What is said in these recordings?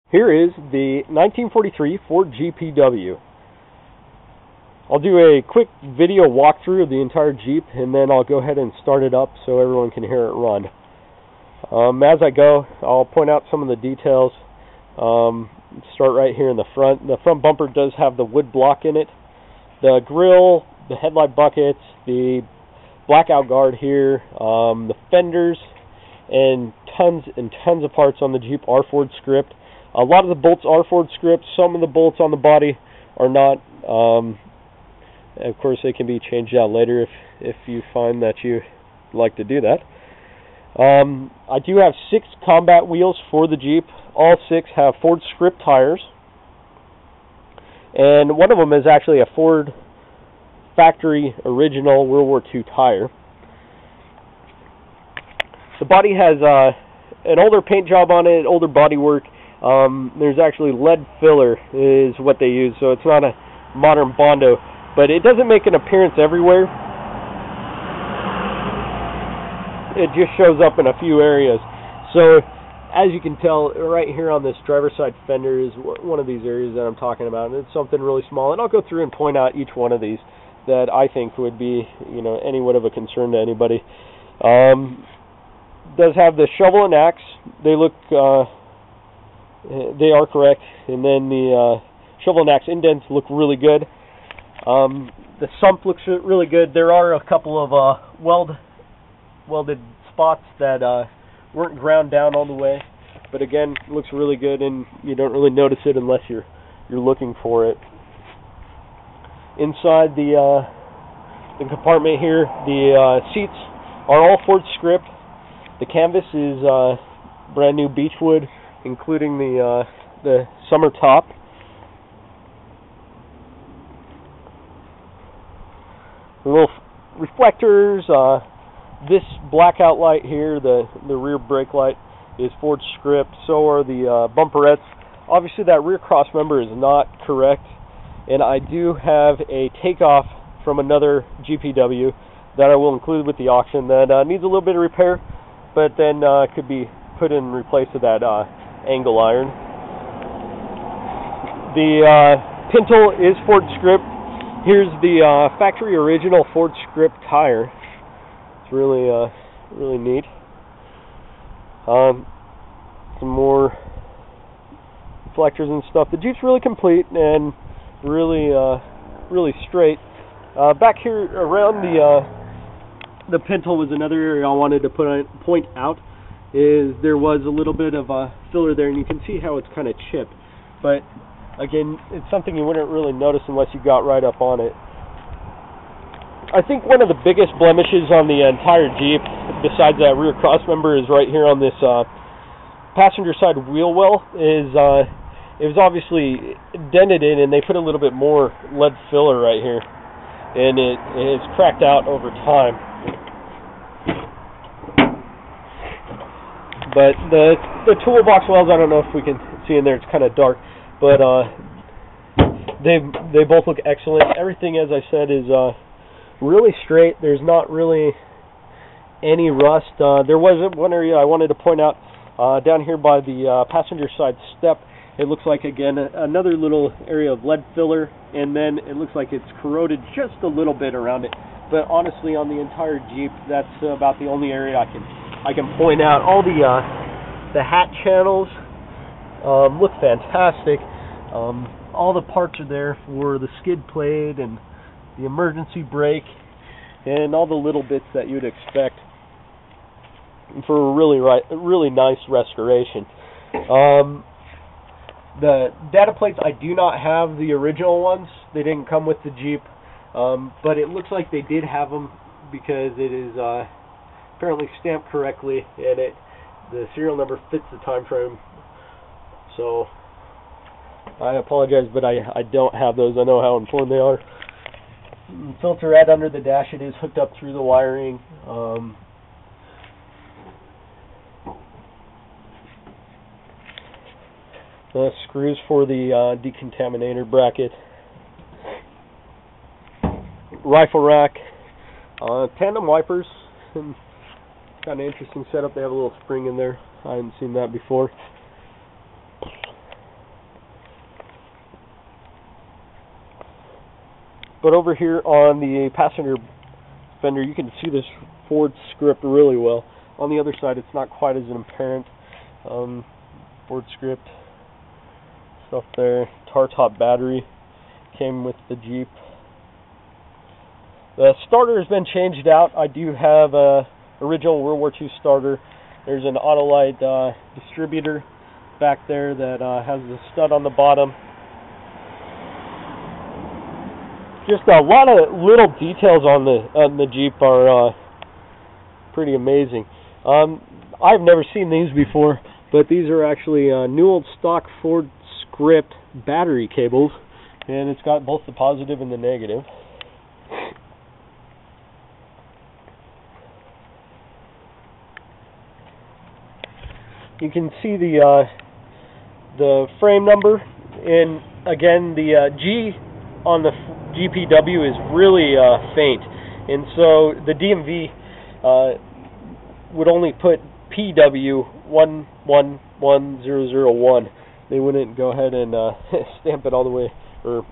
Here is the 1943 Ford GPW. I'll do a quick video walkthrough of the entire Jeep, and then I'll go ahead and start it up so everyone can hear it run. As I go, I'll point out some of the details. Start right here in the front. The front bumper does have the wood block in it. The grille, the headlight buckets, the blackout guard here, the fenders, and tons of parts on the Jeep are Ford script. A lot of the bolts are Ford script. Some of the bolts on the body are not. Of course, they can be changed out later if you find that you like to do that. I do have 6 combat wheels for the Jeep. All 6 have Ford script tires. And one of them is actually a Ford factory original World War II tire. The body has an older paint job on it, older body work. There's actually lead filler is what they use, so it's not a modern Bondo, but it doesn't make an appearance everywhere. It just shows up in a few areas. So as you can tell, right here on this driver's side fender is one of these areas that I'm talking about, and it's something really small, and I'll go through and point out each one of these that I think would be, anywhat of a concern to anybody. Does have the shovel and axe. They look they are correct, and then the shovel and axe indents look really good. The sump looks really good. There are a couple of welded spots that weren't ground down all the way, but again, it looks really good, and you don't really notice it unless you're looking for it. Inside the compartment here, the seats are all Ford script. The canvas is brand new beechwood, including the summer top. The little reflectors. This blackout light here, the rear brake light, is Ford script. So are the bumperettes. Obviously, that rear cross member is not correct, and I do have a takeoff from another GPW that I will include with the auction that needs a little bit of repair, but then could be put in replace of that angle iron. The pintle is Ford script. Here's the factory original Ford script tire. It's really neat. Some more reflectors and stuff. The Jeep's really complete and really straight. Back here around the pintle was another area I wanted to point out. Is there was a little bit of a filler there, and you can see how it's kind of chipped. But again, it's something you wouldn't really notice unless you got right up on it. I think one of the biggest blemishes on the entire Jeep, besides that rear cross member, is right here on this passenger side wheel well. It was obviously dented in, and they put a little bit more lead filler right here, and it has cracked out over time. But the toolbox wells, I don't know if we can see in there, it's kind of dark, but they both look excellent. Everything, as I said, is really straight. There's not really any rust. There was one area I wanted to point out down here by the passenger side step. It looks like, again, another little area of lead filler, and then it looks like it's corroded just a little bit around it. But honestly, on the entire Jeep, that's about the only area I can point out. All the hat channels look fantastic. All the parts are there for the skid plate and the emergency brake and all the little bits that you'd expect for a really nice restoration. The data plates, I do not have the original ones. They didn't come with the Jeep, but it looks like they did have them because it is apparently stamped correctly, and the serial number fits the time frame. So I apologize, but I don't have those. I know how important they are. Filterette under the dash, it is hooked up through the wiring. The screws for the decontaminator bracket. Rifle rack. Tandem wipers. And kind of interesting setup. They have a little spring in there. I hadn't seen that before. But over here on the passenger fender, you can see this Ford script really well. On the other side, it's not quite as apparent. Ford script stuff there. Tar top battery came with the Jeep. The starter has been changed out. I do have a original World War II starter. There's an Autolite distributor back there that has the stud on the bottom. Just a lot of little details on the Jeep are pretty amazing. I've never seen these before, but these are actually new old stock Ford script battery cables, and it's got both the positive and the negative. You can see the frame number, and again the G on the GPW is really faint, and so the DMV would only put PW 111001. They wouldn't go ahead and stamp it all the way, or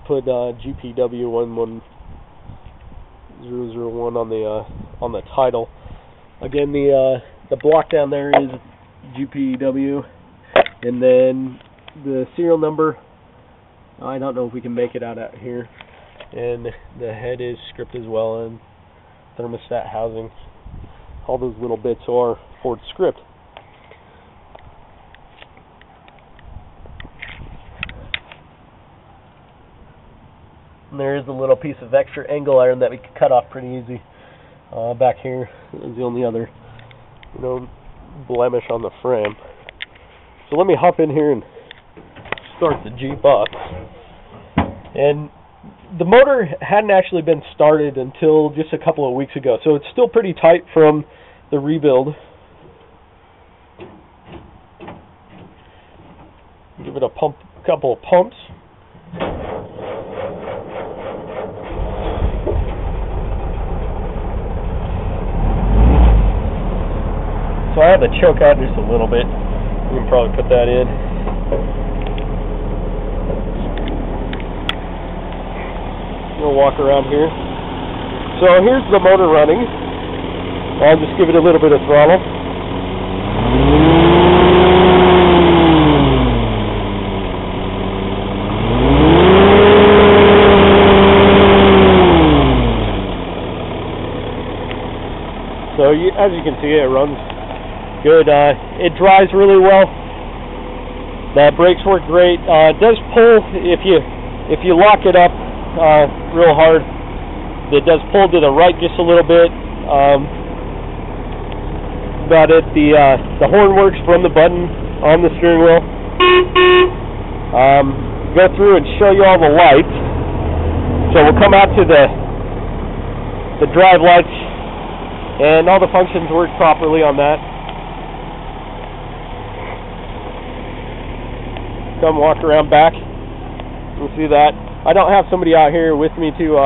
put GPW 11001 on the title. Again, the block down there is GPW, and then the serial number, I don't know if we can make it out here, and the head is script as well, and thermostat housing. All those little bits are Ford script. And there is a little piece of extra angle iron that we could cut off pretty easy back here. Is the only other, blemish on the frame. So let me hop in here and start the Jeep up. And the motor hadn't actually been started until just a couple of weeks ago, so it's still pretty tight from the rebuild. Give it a couple of pumps. So I have the choke out just a little bit. We can probably put that in. We'll walk around here. So here's the motor running. I'll just give it a little bit of throttle. So as you can see, it runs good. It drives really well. The brakes work great. It does pull if you lock it up real hard. It does pull to the right just a little bit. About it. The horn works from the button on the steering wheel. Go through and show you all the lights. So we'll come out to the drive lights, and all the functions work properly on that. Come walk around back. You'll see that. I don't have somebody out here with me to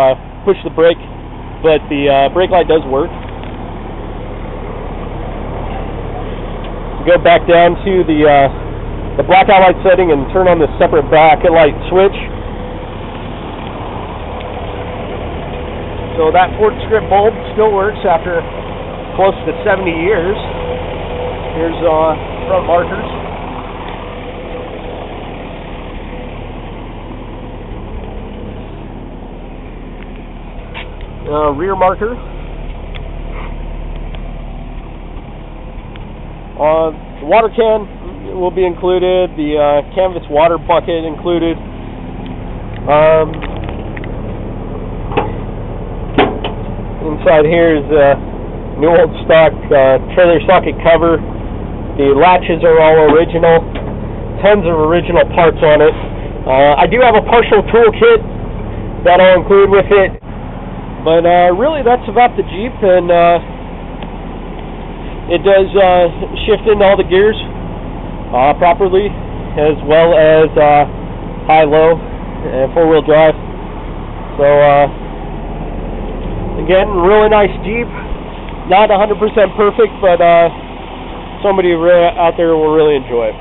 push the brake, but the brake light does work. Go back down to the blackout light setting and turn on the separate bracket light switch. So that Ford script bulb still works after close to 70 years. Here's front markers. Rear marker. The water can will be included. The canvas water bucket included. Inside here is a new old stock trailer socket cover. The latches are all original. Tons of original parts on it. I do have a partial toolkit that I'll include with it. But really, that's about the Jeep, and it does shift into all the gears properly, as well as high-low and four-wheel drive. So again, really nice Jeep. Not 100% perfect, but somebody out there will really enjoy it.